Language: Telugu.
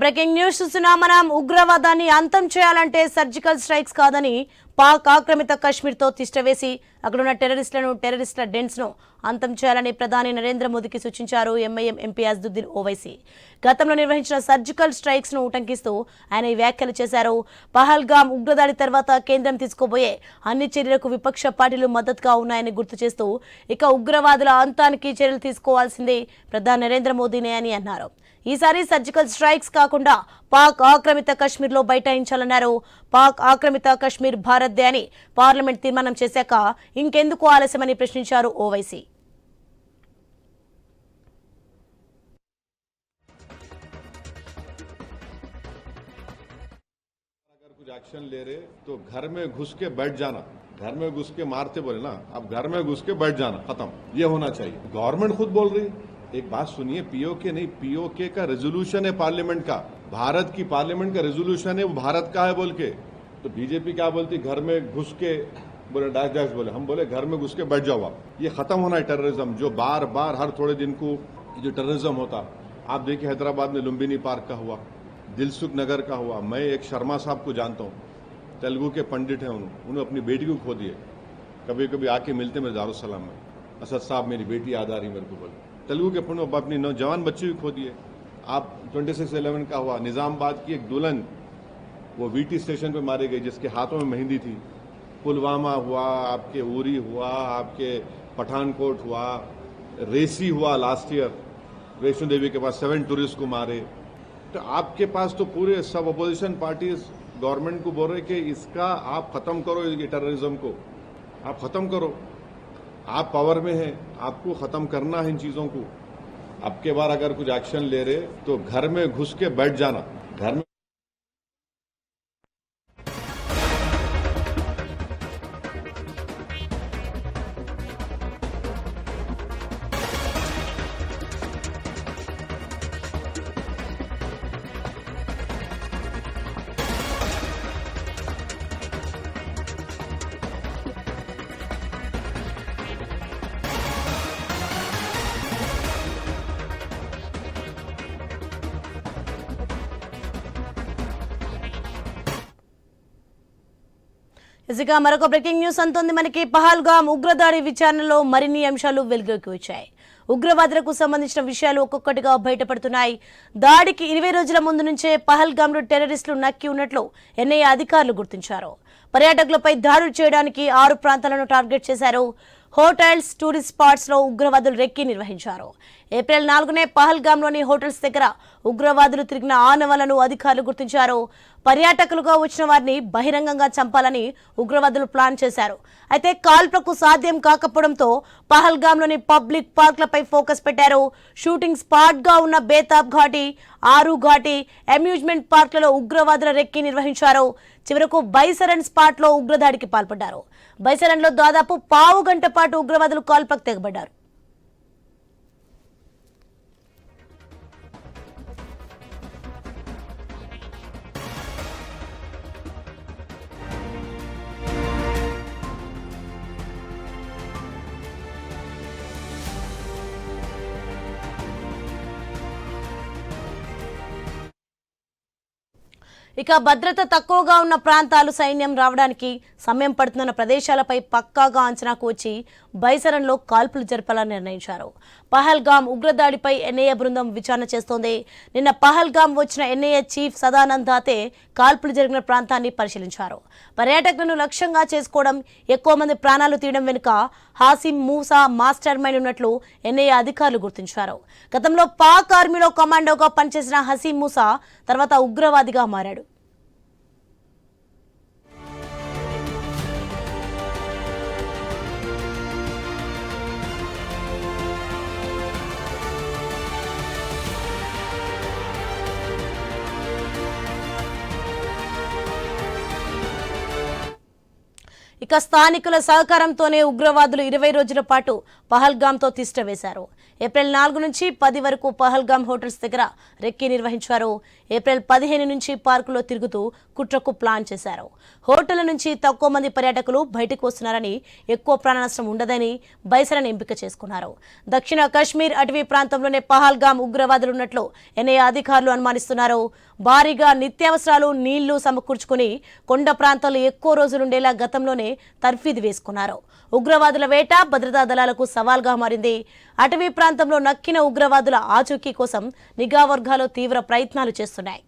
బ్రేకింగ్ న్యూస్ చూస్తున్నాం మనం. ఉగ్రవాదాన్ని అంతం చేయాలంటే సర్జికల్ స్ట్రైక్స్ కాదని పాక్ ఆక్రమిత కశ్మీర్తో తిష్టవేసి అక్కడున్న టెర్రరిస్టుల డెన్స్ను అంతం చేయాలని ప్రధాని నరేంద్ర మోదీకి సూచించారు ఎంఐఎం ఎంపీ అజ్దుద్దీన్ ఓవైసీ. గతంలో నిర్వహించిన సర్జికల్ స్ట్రైక్స్ ను ఉటంకిస్తూ ఆయన ఈ వ్యాఖ్యలు చేశారు. పహల్గామ్ ఉగ్రదాడి తర్వాత కేంద్రం తీసుకోబోయే అన్ని చర్యలకు విపక్ష పార్టీలు మద్దతుగా ఉన్నాయని గుర్తు చేస్తూ ఇక ఉగ్రవాదుల అంతానికి చర్యలు తీసుకోవాల్సిందే ప్రధాని నరేంద్ర మోదీనే అని అన్నారు. ఈసారి సర్జికల్ స్ట్రైక్స్ కాకుండా పాక్ ఆక్రమిత కశ్మీర్లో బైఠాయించాలన్నారు. పాక్ ఆక్రమిత కశ్మీర్ భారత్దే అని పార్లమెంట్ తీర్మానం చేశాక ఇంకెందుకు ఆలస్యమని ప్రశ్నించారు ఓవైసీ. कुछ एक्शन ले रहे तो घर में घुस के बैठ जाना, घर में घुस के मारते बोले ना, अब घर में घुस के बैठ जाना, खत्म, ये होना चाहिए. गवर्नमेंट खुद बोल रही, एक बात सुनिए, पीओके नहीं, पीओके का रेजोल्यूशन है पार्लियामेंट का, भारत की पार्लियामेंट का रेजोल्यूशन है, वो भारत का है बोल के. तो बीजेपी क्या बोलती, घर में घुस के बोले डैश बोले, हम बोले घर में घुस के बैठ जाओ आप. ये खत्म होना है टेररिज्म, जो बार बार हर थोड़े दिन को जो टेररिज्म होता. आप देखिए हैदराबाद में लुम्बिनी पार्क का हुआ, दिलसुख नगर का हुआ. मैं एक शर्मा साहब को जानता हूँ, तेलुगु के पंडित हैं, उन्होंने अपनी बेटी को खो दिए. कभी कभी आके मिलते मेरे दारुसलाम में, असद साहब मेरी बेटी याद आ रही मेरे को बोले. तेलुगु के पंडित अपनी नौजवान बच्चे भी खो दिए. आप 26/11 का हुआ, निजामाबाद की एक दुल्हन वो वीटी स्टेशन पे मारी गई जिसके हाथों में मेहंदी थी. पुलवामा हुआ, आपके उरी हुआ, आपके पठानकोट हुआ, रेसी हुआ लास्ट ईयर, वैष्णो देवी के पास 7 टूरिस्ट को मारे. तो आपके पास तो पूरे सब अपोजिशन पार्टीज गवर्नमेंट को बोल रहे कि इसका आप खत्म करो, ये टेररिज्म को आप खत्म करो. आप पावर में हैं, आपको खत्म करना है इन चीजों को. अब के बार अगर कुछ एक्शन ले रहे तो घर में घुस के बैठ जाना, घर में. ఇక మరొక బ్రేకింగ్ న్యూస్ అంతోంది మనకి. పహల్గామ్ ఉగ్రదాడి విచారణలో మరిన్ని అంశాలు వెలుగులోకి వచ్చాయి. ఉగ్రవాదులకు సంబంధించిన విషయాలు ఒక్కొక్కటిగా బయటపడుతున్నాయి. దాడికి 20 రోజుల ముందు నుంచే పహల్గామ్లో టెర్రరిస్టులు నక్కి ఉన్నట్లు ఎన్ఐఏ అధికారులు గుర్తించారు. పర్యాటకులపై దాడులు చేయడానికి 6 ప్రాంతాలను టార్గెట్ చేశారు. హోటల్స్, టూరిస్ట్ స్పాట్స్ లో ఉగ్రవాదులు రెక్కి నిర్వహించారు. ఏప్రిల్ 4నే పహల్గామ్లోని హోటల్స్ దగ్గర ఉగ్రవాదులు తిరిగిన ఆనవాలను అధికారులు గుర్తించారు. పర్యాటకులుగా వచ్చిన వారిని బహిరంగంగా చంపాలని ఉగ్రవాదులు ప్లాన్ చేశారు. అయితే కాల్పులకు సాధ్యం కాకపోవడంతో పహల్గామ్లోని పబ్లిక్ పార్క్లపై ఫోకస్ పెట్టారు. షూటింగ్ స్పాట్ గా ఉన్న బేతాబ్ ఘాటి, ఆరు ఘాటి, అమ్యూజ్మెంట్ పార్క్లలో ఉగ్రవాదుల రెక్కి నిర్వహించారు. చివరకు బైసరన్ స్పాట్ లో ఉగ్రదాడికి పాల్పడ్డారు. బైసరన్ లో దాదాపు పావు గంట పాటు ఉగ్రవాదులు కాల్పులకు తెగబడ్డారు. ఇక భద్రత తక్కువగా ఉన్న ప్రాంతాలు సైన్యం రావడానికి సమయం పడుతున్న ప్రదేశాలపై పక్కాగా అంచనాకు వచ్చి బైసరన్లో కాల్పులు జరపాలని నిర్ణయించారు. పహల్గామ్ ఉగ్రదాడిపై ఎన్ఐఏ బృందం విచారణ చేస్తోంది. నిన్న పహల్గామ్ వచ్చిన ఎన్ఐఏ చీఫ్ సదానంద్ దాతే కాల్పులు జరిగిన ప్రాంతాన్ని పరిశీలించారు. పర్యాటకులను లక్ష్యంగా చేసుకోవడం, ఎక్కువ మంది ప్రాణాలు తీయడం వెనుక హాసిం మూసా మాస్టర్ మైండ్ ఉన్నట్లు ఎన్ఐఏ అధికారులు గుర్తించారు. గతంలో పాక్ ఆర్మీలో కమాండోగా పనిచేసిన హసీం మూసా తర్వాత ఉగ్రవాదిగా మారాడు. ఇక స్థానికుల సహకారంతోనే ఉగ్రవాదులు 20 రోజుల పాటు పహల్గామ్తో తిష్ట వేశారు. ఏప్రిల్ 4 నుంచి 10 వరకు పహల్గామ్ హోటల్స్ దగ్గర రెక్కీ నిర్వహించారు. ఏప్రిల్ 15 నుంచి పార్కులో తిరుగుతూ కుట్రకు ప్లాన్ చేశారు. హోటళ్ల నుంచి తక్కువ మంది పర్యాటకులు బయటకు వస్తున్నారని, ఎక్కువ ప్రాణ నష్టం ఉండదని బైసరను ఎంపిక చేసుకున్నారు. దక్షిణ కశ్మీర్ అటవీ ప్రాంతంలోనే పహల్గామ్ ఉగ్రవాదులు ఉన్నట్లు ఎన్ఐఏ అధికారులు అనుమానిస్తున్నారు. భారీగా నిత్యావసరాలు, నీళ్లు సమకూర్చుకుని కొండ ప్రాంతాల్లో ఎక్కువ రోజులుండేలా గతంలోనే తర్ఫీదు వేసుకున్నారు. ఉగ్రవాదుల వేట భద్రతా దళాలకు సవాల్గా మారింది. అటవీ ప్రాంతంలో నక్కిన ఉగ్రవాదుల ఆచూకీ కోసం నిఘా వర్గాలు తీవ్ర ప్రయత్నాలు చేస్తున్నాయి.